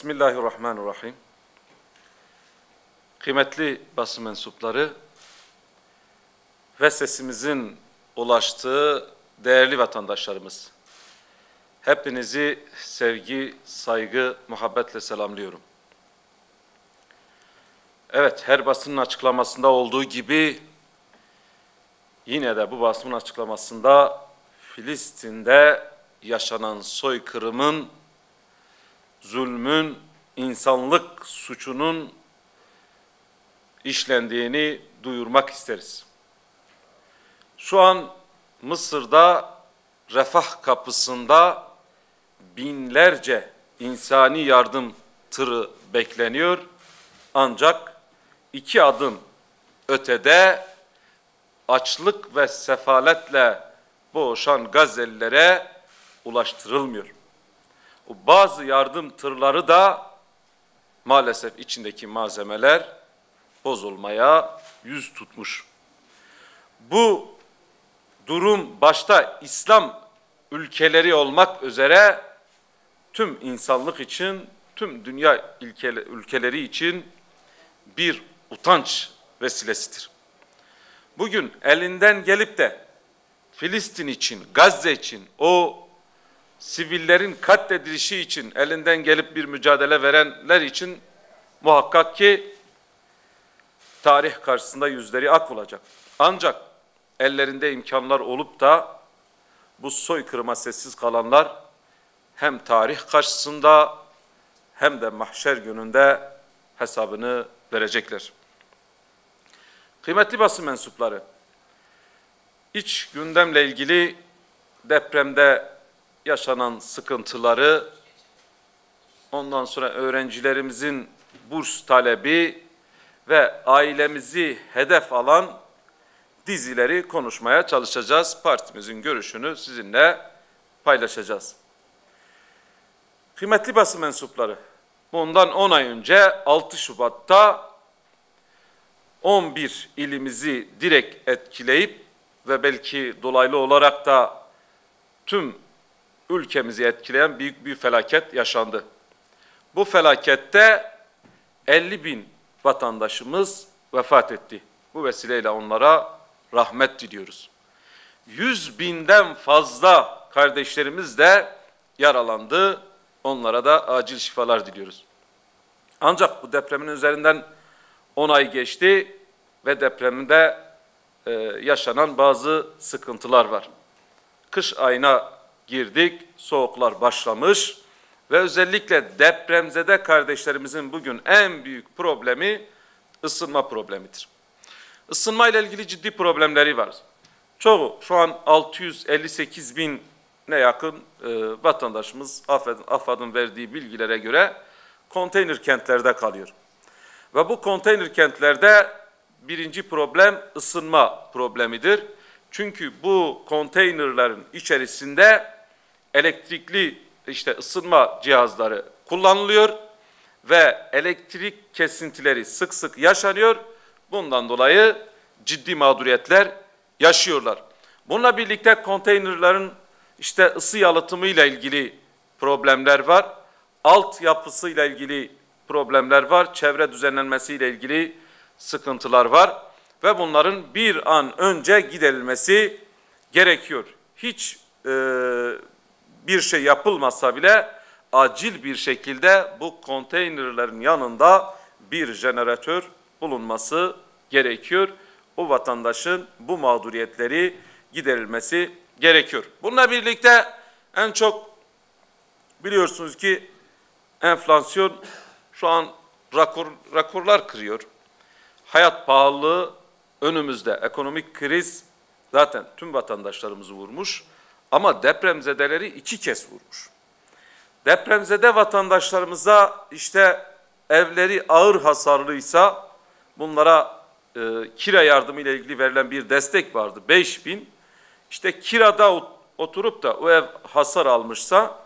Bismillahirrahmanirrahim. Kıymetli basın mensupları ve sesimizin ulaştığı değerli vatandaşlarımız, hepinizi sevgi, saygı, muhabbetle selamlıyorum. Evet, her basının açıklamasında olduğu gibi yine de bu basının açıklamasında Filistin'de yaşanan soykırımın, zulmün, insanlık suçunun işlendiğini duyurmak isteriz. Şu an Mısır'da Refah kapısında binlerce insani yardım tırı bekleniyor. Ancak 2 adım ötede açlık ve sefaletle boğuşan Gazelilere ulaştırılmıyor. Bazı yardım tırları da maalesef içindeki malzemeler bozulmaya yüz tutmuş. Bu durum başta İslam ülkeleri olmak üzere tüm insanlık için, tüm dünya ülkeleri için bir utanç vesilesidir. Bugün elinden gelip de Filistin için, Gazze için, o sivillerin katledilişi için elinden gelip bir mücadele verenler için muhakkak ki tarih karşısında yüzleri ak olacak. Ancak ellerinde imkanlar olup da bu soykırıma sessiz kalanlar hem tarih karşısında hem de mahşer gününde hesabını verecekler. Kıymetli basın mensupları, iç gündemle ilgili depremde yaşanan sıkıntıları, ondan sonra öğrencilerimizin burs talebi ve ailemizi hedef alan dizileri konuşmaya çalışacağız. Partimizin görüşünü sizinle paylaşacağız. Kıymetli basın mensupları, bundan 10 ay önce 6 Şubat'ta 11 ilimizi direkt etkileyip ve belki dolaylı olarak da tüm ülkemizi etkileyen büyük bir felaket yaşandı. Bu felakette 50.000 vatandaşımız vefat etti. Bu vesileyle onlara rahmet diliyoruz. 100.000'den fazla kardeşlerimiz de yaralandı. Onlara da acil şifalar diliyoruz. Ancak bu depremin üzerinden 10 ay geçti ve depremde yaşanan bazı sıkıntılar var. Kış ayına girdik, soğuklar başlamış ve özellikle depremzede kardeşlerimizin bugün en büyük problemi ısınma problemidir. Isınma ile ilgili ciddi problemleri var. Çoğu şu an 658.000'e yakın vatandaşımız AFAD'ın verdiği bilgilere göre konteyner kentlerde kalıyor. Ve bu konteyner kentlerde birinci problem ısınma problemidir. Çünkü bu konteynerlerin içerisinde elektrikli ısınma cihazları kullanılıyor ve elektrik kesintileri sık sık yaşanıyor. Bundan dolayı ciddi mağduriyetler yaşıyorlar. Bununla birlikte konteynerlerin ısı yalıtımı ile ilgili problemler var. Altyapısıyla ilgili problemler var. Çevre düzenlenmesi ile ilgili sıkıntılar var. Ve bunların bir an önce giderilmesi gerekiyor. Hiç bir şey yapılmasa bile acil bir şekilde bu konteynerlerin yanında bir jeneratör bulunması gerekiyor. O vatandaşın bu mağduriyetleri giderilmesi gerekiyor. Bununla birlikte en çok biliyorsunuz ki enflasyon şu an rakorlar kırıyor. Hayat pahalılığı önümüzde, ekonomik kriz zaten tüm vatandaşlarımızı vurmuş ama depremzedeleri 2 kez vurmuş. Depremzede vatandaşlarımıza evleri ağır hasarlıysa bunlara kira yardımı ile ilgili verilen bir destek vardı, 5.000. Kirada oturup da o ev hasar almışsa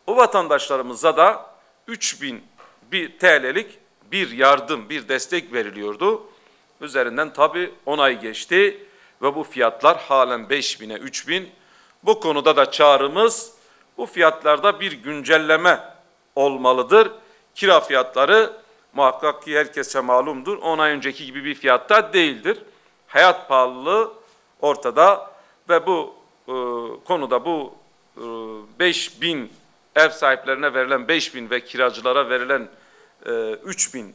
o vatandaşlarımıza da 3.000 TL'lik bir yardım, bir destek veriliyordu. Üzerinden tabii 10 ay geçti ve bu fiyatlar halen 5.000'e 3.000. Bu konuda da çağrımız bu fiyatlarda bir güncelleme olmalıdır kira fiyatları muhakkak ki herkese malumdur. 10 ay önceki gibi bir fiyatta değildir. Hayat pahalılığı ortada ve bu konuda bu 5.000 ev sahiplerine verilen 5.000 ve kiracılara verilen 3.000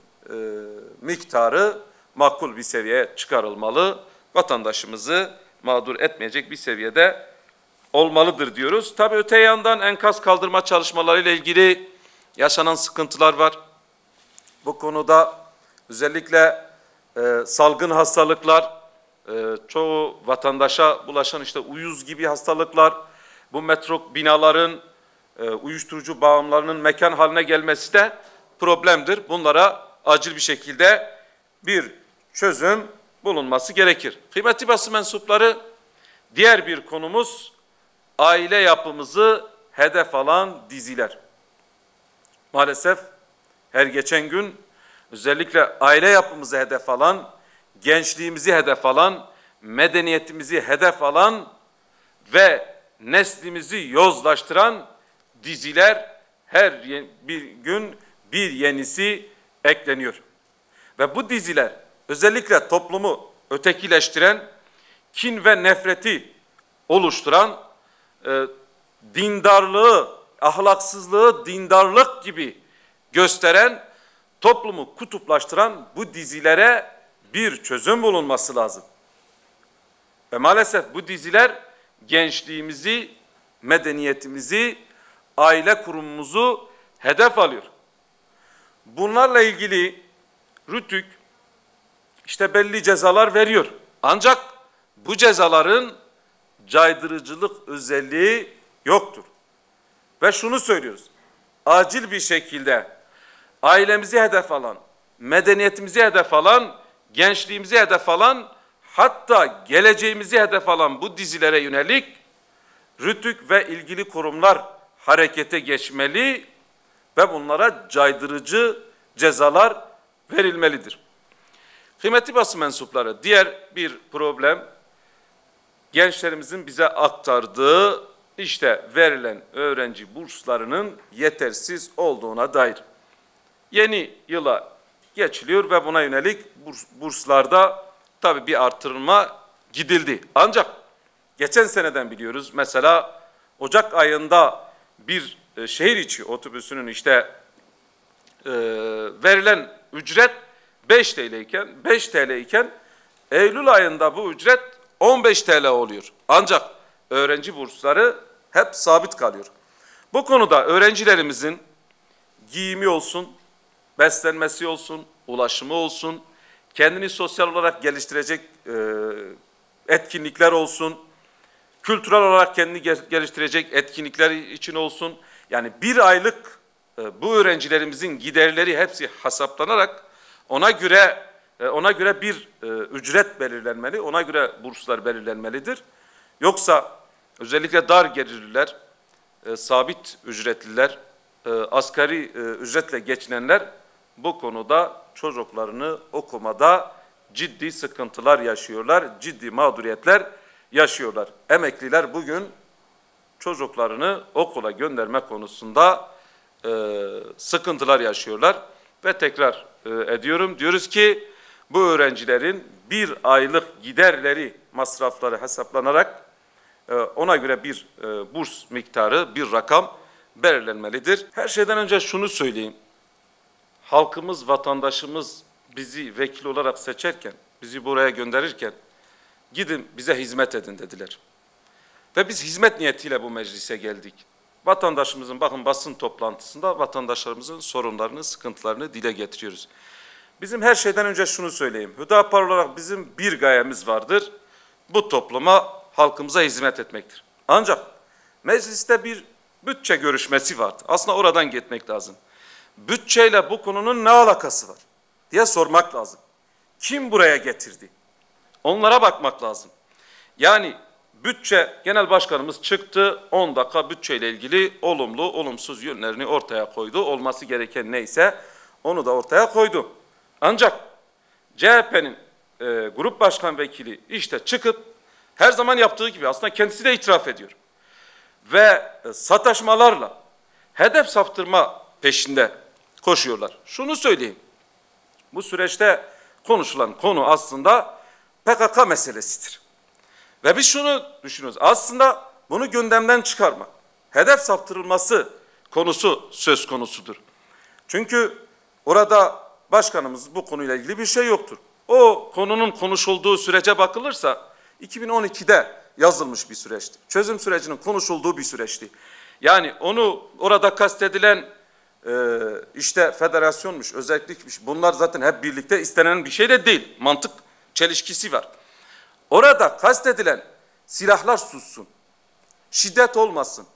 miktarı makul bir seviyeye çıkarılmalı. Vatandaşımızı mağdur etmeyecek bir seviyede olmalıdır diyoruz. Tabii öte yandan enkaz kaldırma çalışmalarıyla ilgili yaşanan sıkıntılar var. Bu konuda özellikle salgın hastalıklar, çoğu vatandaşa bulaşan işte uyuz gibi hastalıklar, bu metro binaların uyuşturucu bağımlarının mekan haline gelmesi de problemdir. Bunlara acil bir şekilde bir çözüm bulunması gerekir. Kıymetli basın mensupları, diğer bir konumuz aile yapımızı hedef alan diziler. Maalesef her geçen gün özellikle aile yapımızı hedef alan, gençliğimizi hedef alan, medeniyetimizi hedef alan ve neslimizi yozlaştıran diziler her bir gün bir yenisi ekleniyor. Ve bu diziler özellikle toplumu ötekileştiren, kin ve nefreti oluşturan, dindarlığı, ahlaksızlığı dindarlık gibi gösteren, toplumu kutuplaştıran bu dizilere bir çözüm bulunması lazım. Ve maalesef bu diziler gençliğimizi, medeniyetimizi, aile kurumumuzu hedef alıyor. Bunlarla ilgili Rütük işte belli cezalar veriyor. Ancak bu cezaların caydırıcılık özelliği yoktur. Ve şunu söylüyoruz, acil bir şekilde ailemizi hedef alan, medeniyetimizi hedef alan, gençliğimizi hedef alan, hatta geleceğimizi hedef alan bu dizilere yönelik Rütük ve ilgili kurumlar harekete geçmeli ve bunlara caydırıcı cezalar verilmelidir. Kıymetli basın mensupları, diğer bir problem gençlerimizin bize aktardığı işte verilen öğrenci burslarının yetersiz olduğuna dair. Yeni yıla geçiliyor ve buna yönelik burslarda tabii bir artırılma gidildi. Ancak geçen seneden biliyoruz, mesela Ocak ayında bir şehir içi otobüsünün işte verilen ücret 5 TL iken Eylül ayında bu ücret 15 TL oluyor. Ancak öğrenci bursları hep sabit kalıyor. Bu konuda öğrencilerimizin giyimi olsun, beslenmesi olsun, ulaşımı olsun, kendini sosyal olarak geliştirecek etkinlikler olsun, kültürel olarak kendini geliştirecek etkinlikler için olsun. Yani bir aylık bu öğrencilerimizin giderleri hepsi hesaplanarak ona göre bir ücret belirlenmeli, ona göre burslar belirlenmelidir. Yoksa özellikle dar gelirliler, sabit ücretliler, asgari ücretle geçinenler bu konuda çocuklarını okumada ciddi sıkıntılar yaşıyorlar, ciddi mağduriyetler yaşıyorlar. Emekliler bugün çocuklarını okula gönderme konusunda sıkıntılar yaşıyorlar ve tekrar ediyorum. Diyoruz ki bu öğrencilerin bir aylık giderleri, masrafları hesaplanarak ona göre bir burs miktarı, bir rakam belirlenmelidir. Her şeyden önce şunu söyleyeyim. Halkımız, vatandaşımız bizi vekil olarak seçerken, bizi buraya gönderirken gidin bize hizmet edin dediler. Ve biz hizmet niyetiyle bu meclise geldik. Vatandaşımızın, bakın basın toplantısında vatandaşlarımızın sorunlarını, sıkıntılarını dile getiriyoruz. Bizim her şeyden önce şunu söyleyeyim. Hüdapar olarak bizim bir gayemiz vardır. Bu topluma, halkımıza hizmet etmektir. Ancak mecliste bir bütçe görüşmesi vardı. Aslında oradan gitmek lazım. Bütçeyle bu konunun ne alakası var diye sormak lazım. Kim buraya getirdi? Onlara bakmak lazım. Yani bütçe, genel başkanımız çıktı, 10 dakika bütçeyle ilgili olumlu, olumsuz yönlerini ortaya koydu. Olması gereken neyse onu da ortaya koydu. Ancak CHP'nin grup başkan vekili işte çıkıp her zaman yaptığı gibi aslında kendisi de itiraf ediyor. Ve sataşmalarla hedef saptırma peşinde koşuyorlar. Şunu söyleyeyim. Bu süreçte konuşulan konu aslında PKK meselesidir. Ve biz şunu düşünüyoruz. Aslında bunu gündemden çıkarmak, hedef saptırılması konusu söz konusudur. Çünkü orada başkanımız bu konuyla ilgili bir şey yoktur. O konunun konuşulduğu sürece bakılırsa 2012'de yazılmış bir süreçti. Çözüm sürecinin konuşulduğu bir süreçti. Yani onu orada kastedilen işte federasyonmuş, özellikmiş. Bunlar zaten hep birlikte istenen bir şey de değil. Mantık çelişkisi var. Orada kastedilen silahlar sussun, şiddet olmasın,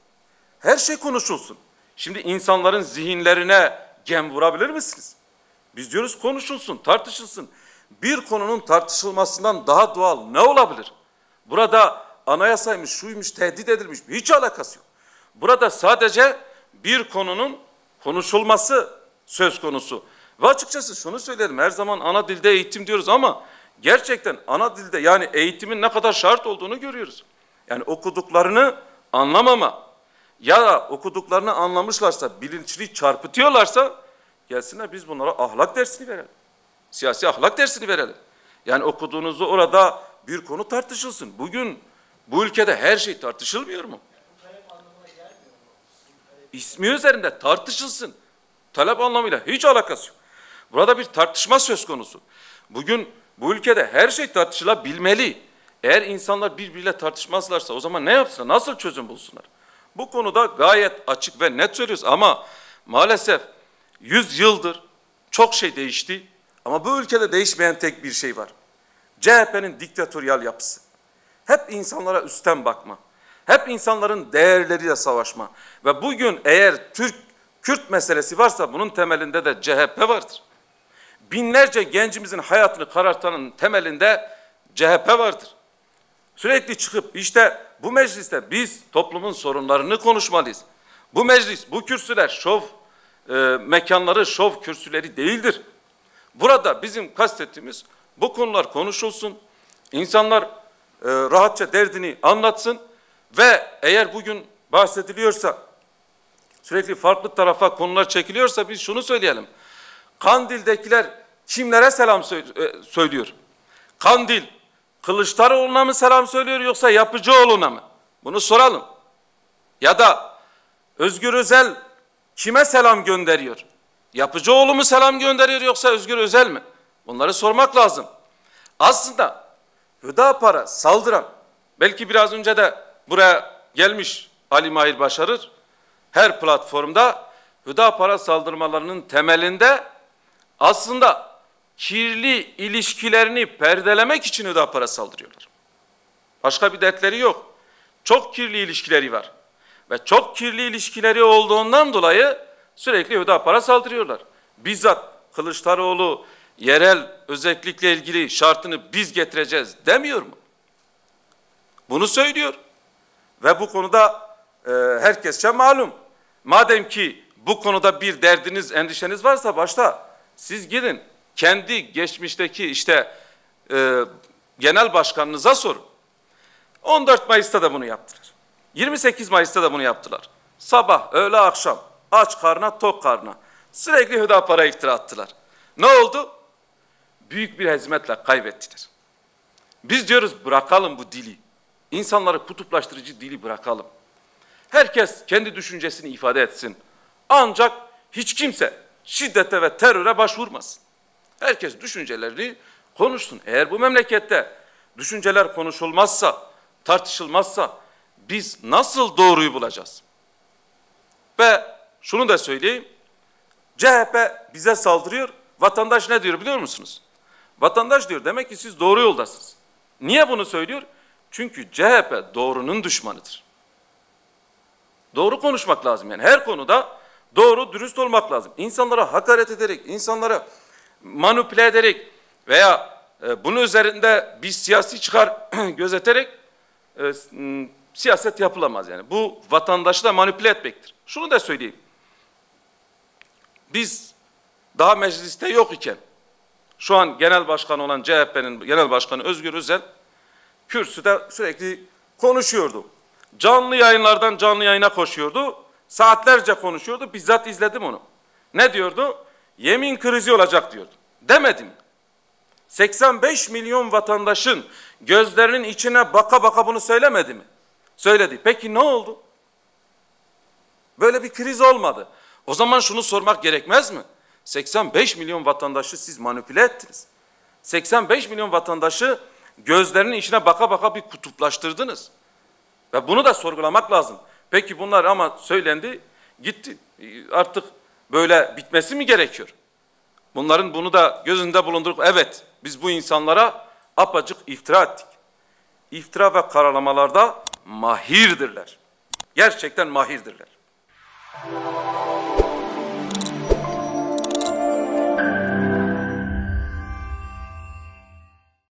her şey konuşulsun. Şimdi insanların zihinlerine gem vurabilir misiniz? Biz diyoruz konuşulsun, tartışılsın. Bir konunun tartışılmasından daha doğal ne olabilir? Burada anayasaymış, şuymuş, tehdit edilmiş, hiç alakası yok. Burada sadece bir konunun konuşulması söz konusu. Ve açıkçası şunu söylerim, her zaman ana dilde eğitim diyoruz ama gerçekten ana dilde yani eğitimin ne kadar şart olduğunu görüyoruz. Yani okuduklarını anlamama ya da okuduklarını anlamışlarsa, bilinçli çarpıtıyorlarsa gelsinler biz bunlara ahlak dersini verelim. Siyasi ahlak dersini verelim. Yani okuduğunuzu orada bir konu tartışılsın. Bugün bu ülkede her şey tartışılmıyor mu? İsmi üzerinde tartışılsın. Talep anlamıyla hiç alakası yok. Burada bir tartışma söz konusu. Bugün bu ülkede her şey tartışılabilmeli. Eğer insanlar birbiriyle tartışmazlarsa o zaman ne yapsınlar? Nasıl çözüm bulsunlar? Bu konuda gayet açık ve net söylüyoruz ama maalesef 100 yıldır çok şey değişti ama bu ülkede değişmeyen tek bir şey var. CHP'nin diktatöryal yapısı. Hep insanlara üstten bakma. Hep insanların değerleriyle savaşma. Ve bugün eğer Türk-Kürt meselesi varsa bunun temelinde de CHP vardır. Binlerce gencimizin hayatını karartanın temelinde CHP vardır. Sürekli çıkıp işte bu mecliste biz toplumun sorunlarını konuşmalıyız. Bu meclis, bu kürsüler şov mekanları, şov kürsüleri değildir. Burada bizim kastettiğimiz bu konular konuşulsun, insanlar rahatça derdini anlatsın ve eğer bugün bahsediliyorsa, sürekli farklı tarafa konular çekiliyorsa biz şunu söyleyelim. Kandil'dekiler kimlere selam söylüyor? Kandil, Kılıçdaroğlu'na mı selam söylüyor yoksa Yapıcıoğlu'na mı? Bunu soralım. Ya da Özgür Özel kime selam gönderiyor? Yapıcıoğlu mu selam gönderiyor yoksa Özgür Özel mi? Bunları sormak lazım. Aslında Hüdapar'a saldıran, belki biraz önce de buraya gelmiş Ali Mahir Başarır, her platformda Hüdapar'a saldırmalarının temelinde aslında kirli ilişkilerini perdelemek için Hüdapar'a saldırıyorlar. Başka bir dertleri yok. Çok kirli ilişkileri var. Ve çok kirli ilişkileri olduğundan dolayı sürekli Hüdapar'a saldırıyorlar. Bizzat Kılıçdaroğlu yerel özellikle ilgili şartını biz getireceğiz demiyor mu? Bunu söylüyor. Ve bu konuda herkesçe malum. Madem ki bu konuda bir derdiniz, endişeniz varsa başta siz gidin. Kendi geçmişteki işte genel başkanınıza sorun. 14 Mayıs'ta da bunu yaptılar. 28 Mayıs'ta da bunu yaptılar. Sabah, öğle, akşam, aç karna, tok karna. Sürekli Hüdapar'a iftira attılar. Ne oldu? Büyük bir hezimetle kaybettiler. Biz diyoruz bırakalım bu dili. İnsanları kutuplaştırıcı dili bırakalım. Herkes kendi düşüncesini ifade etsin. Ancak hiç kimse şiddete ve teröre başvurmasın. Herkes düşüncelerini konuşsun. Eğer bu memlekette düşünceler konuşulmazsa, tartışılmazsa biz nasıl doğruyu bulacağız? Ve şunu da söyleyeyim. CHP bize saldırıyor. Vatandaş ne diyor biliyor musunuz? Vatandaş diyor demek ki siz doğru yoldasınız. Niye bunu söylüyor? Çünkü CHP doğrunun düşmanıdır. Doğru konuşmak lazım yani. Her konuda doğru, dürüst olmak lazım. İnsanlara hakaret ederek, insanlara manipüle ederek veya bunun üzerinde bir siyasi çıkar gözeterek siyaset yapılamaz yani. Bu vatandaşı da manipüle etmektir. Şunu da söyleyeyim. Biz daha mecliste yok iken şu an genel başkan olan CHP'nin genel başkanı Özgür Özel kürsüde sürekli konuşuyordu. Canlı yayınlardan canlı yayına koşuyordu. Saatlerce konuşuyordu. Bizzat izledim onu. Ne diyordu? Yemin krizi olacak diyordu. Demedim. 85 milyon vatandaşın gözlerinin içine baka baka bunu söylemedi mi? Söyledi. Peki ne oldu? Böyle bir kriz olmadı. O zaman şunu sormak gerekmez mi? 85 milyon vatandaşı siz manipüle ettiniz. 85 milyon vatandaşı gözlerinin içine baka baka bir kutuplaştırdınız. Ve bunu da sorgulamak lazım. Peki bunlar ama söylendi, gitti. Artık böyle bitmesi mi gerekiyor? Bunların bunu da göz önünde bulundurup, evet biz bu insanlara apacık iftira ettik. İftira ve karalamalarda mahirdirler. Gerçekten mahirdirler.